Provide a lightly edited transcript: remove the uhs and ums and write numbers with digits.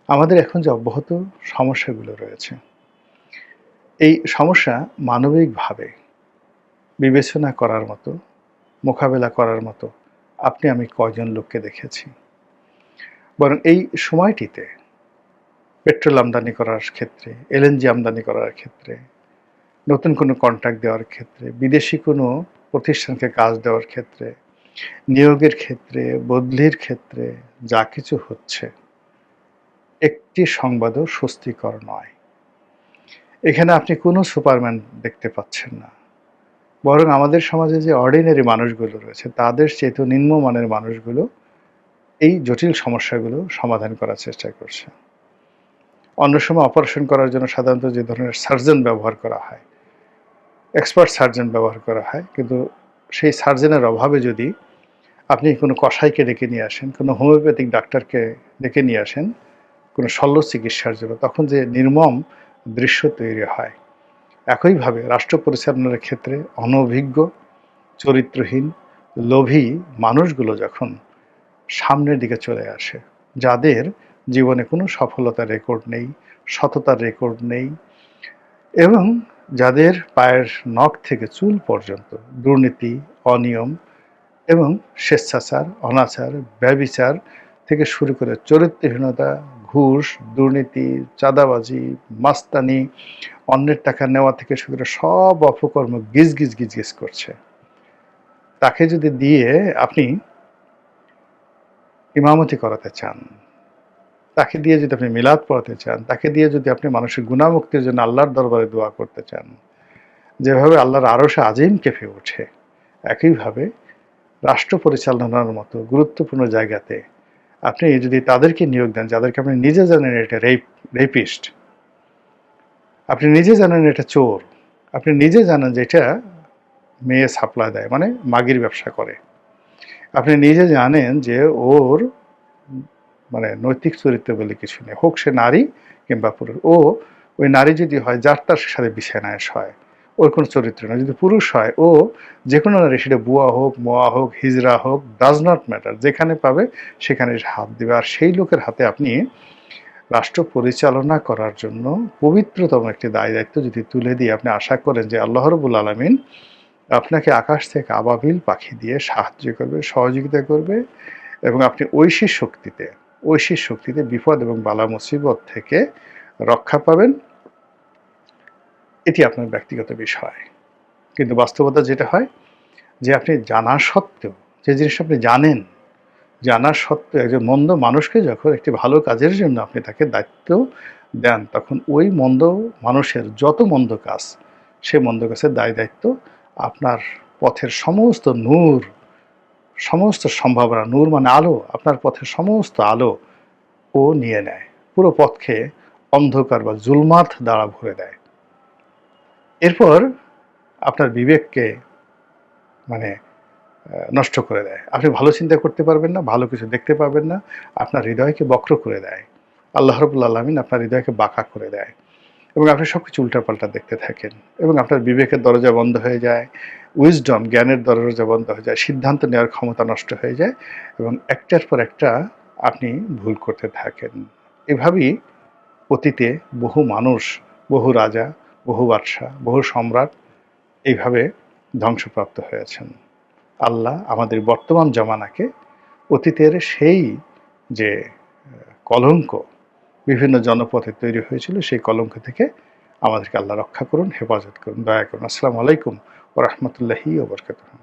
আমাদের এখন যে অব্যাহত সমস্যাগুলো রয়েছে, এই সমস্যা মানবিকভাবে বিবেচনা করার মতো, মোকাবেলা করার মতো আপনি আমি কয়জন লোককে দেখেছি? বরং এই সময়টিতে পেট্রোল আমদানি করার ক্ষেত্রে, এলএনজি আমদানি করার ক্ষেত্রে, নতুন কোনো কন্ট্রাক্ট দেওয়ার ক্ষেত্রে, বিদেশি কোনো প্রতিষ্ঠানকে কাজ দেওয়ার ক্ষেত্রে, নিয়োগের ক্ষেত্রে, বদলির ক্ষেত্রে যা কিছু হচ্ছে, একটি সংবাদও স্বস্তিকর নয়। এখানে আপনি কোনো সুপারম্যান দেখতে পাচ্ছেন না। বরং আমাদের সমাজে যে অর্ডিনারি মানুষগুলো রয়েছে, তাদের চেয়েও নিম্নমানের মানুষগুলো এই জটিল সমস্যাগুলো সমাধান করার চেষ্টা করছে। অন্য সময় অপারেশন করার জন্য সাধারণত যে ধরনের সার্জন ব্যবহার করা হয়, এক্সপার্ট সার্জন ব্যবহার করা হয়, কিন্তু সেই সার্জনের অভাবে যদি আপনি কোনো কসাইকে ডেকে নিয়ে আসেন, কোনো হোমিওপ্যাথিক ডাক্তারকে ডেকে নিয়ে আসেন কোনো শল্য চিকিৎসার জন্য, তখন যে নির্মম দৃশ্য তৈরি হয়। একইভাবে রাষ্ট্র পরিচালনার ক্ষেত্রে অনভিজ্ঞ, চরিত্রহীন, লোভী মানুষগুলো যখন সামনের দিকে চলে আসে, যাদের জীবনে কোনো সফলতার রেকর্ড নেই, সততার রেকর্ড নেই, এবং যাদের পায়ের নখ থেকে চুল পর্যন্ত দুর্নীতি, অনিয়ম এবং স্বেচ্ছাচার, অনাচার, ব্যভিচার থেকে শুরু করে চরিত্রহীনতা, ঘুষ, দুর্নীতি, চাঁদাবাজি, মাস্তানি, অন্যের টাকা নেওয়া থেকে শুরু করে সব অপকর্ম গিজ গিজ গিজ গিজ করছে, তাকে যদি দিয়ে আপনি ইমামতি করাতে চান, তাকে দিয়ে যদি আপনি মিলাদ পড়াতে চান, তাকে দিয়ে যদি আপনি মানুষের গুনাহমুক্তির জন্য আল্লাহর দরবারে দোয়া করতে চান, যেভাবে আল্লাহর আরশে আজিম কেঁপে ওঠে, একইভাবে রাষ্ট্র পরিচালনার মতো গুরুত্বপূর্ণ জায়গাতে আপনি যদি তাদেরকে নিয়োগ দেন যাদেরকে আপনি নিজে জানেন এটা রেপিস্ট, আপনি নিজে জানেন এটা চোর, আপনি নিজে জানেন যে এটা মেয়ে সাপ্লাই দেয়, মানে মাগির ব্যবসা করে, আপনি নিজে জানেন যে ওর মানে নৈতিক চরিত্র বলে কিছু নেই, হোক সে নারী কিংবা পুরুষ, ওই নারী যদি হয় যার তার সাথে বিছানায় হয়, ওর কোনো চরিত্র না। যদি পুরুষ হয়, ও যে কোনো নারী, সেটা বুয়া হোক, মোয়া হোক, হিজড়া হোক, ডাজ নট ম্যাটার, যেখানে পাবে সেখানে হাত দেবে। আর সেই লোকের হাতে আপনি রাষ্ট্র পরিচালনা করার জন্য পবিত্রতম একটি দায় দায়িত্ব যদি তুলে দিয়ে আপনি আশা করেন যে আল্লাহ রাব্বুল আলামিন আপনাকে আকাশ থেকে আবাবিল পাখি দিয়ে সাহায্য করবে, সহযোগিতা করবে, এবং আপনি ঐশী শক্তিতে বিপদ এবং বালা মুসিবত থেকে রক্ষা পাবেন, এটি আপনার ব্যক্তিগত বিষয়। কিন্তু বাস্তবতা যেটা হয় যে আপনি জানা সত্ত্বেও, যে জিনিসটা আপনি জানেন, জানা সত্ত্বেও একজন মন্দ মানুষকে যখন একটি ভালো কাজের জন্য আপনি তাকে দায়িত্ব দেন, তখন ওই মন্দ মানুষের যত মন্দ কাজ, সে মন্দ কাজের দায় দায়িত্ব আপনার পথের সমস্ত নূর, সমস্ত সম্ভাবনা, নূর মানে আলো, আপনার পথের সমস্ত আলো ও নিয়ে নেয়, পুরো পথকে অন্ধকার বা জুলমাত দ্বারা ভরে দেয়। এরপর আপনার বিবেককে মানে নষ্ট করে দেয়, আপনি ভালো চিন্তা করতে পারবেন না, ভালো কিছু দেখতে পাবেন না, আপনার হৃদয়কে বক্র করে দেয়, আল্লাহ রাব্বুল আলামিন আপনার হৃদয়কে বাঁকা করে দেয়, এবং আপনি সব কিছু উল্টাপাল্টা দেখতে থাকেন, এবং আপনার বিবেকের দরজা বন্ধ হয়ে যায়, উইজডম, জ্ঞানের দরজা বন্ধ হয়ে যায়, সিদ্ধান্ত নেওয়ার ক্ষমতা নষ্ট হয়ে যায়, এবং একটার পর একটা আপনি ভুল করতে থাকেন। এভাবেই অতীতে বহু মানুষ, বহু রাজা, বহু বাদশাহ, বহু সম্রাট এইভাবে ধ্বংসপ্রাপ্ত হয়েছেন। আল্লাহ আমাদের বর্তমান জামানাকে অতীতের সেই যে কলঙ্ক বিভিন্ন জনপথে তৈরি হয়েছিল, সেই কলঙ্ক থেকে আমাদেরকে আল্লাহ রক্ষা করুন, হেফাজত করুন, দয়া করুন। আসসালামু আলাইকুম ওয়া রাহমাতুল্লাহি ওয়া বারাকাতুহু।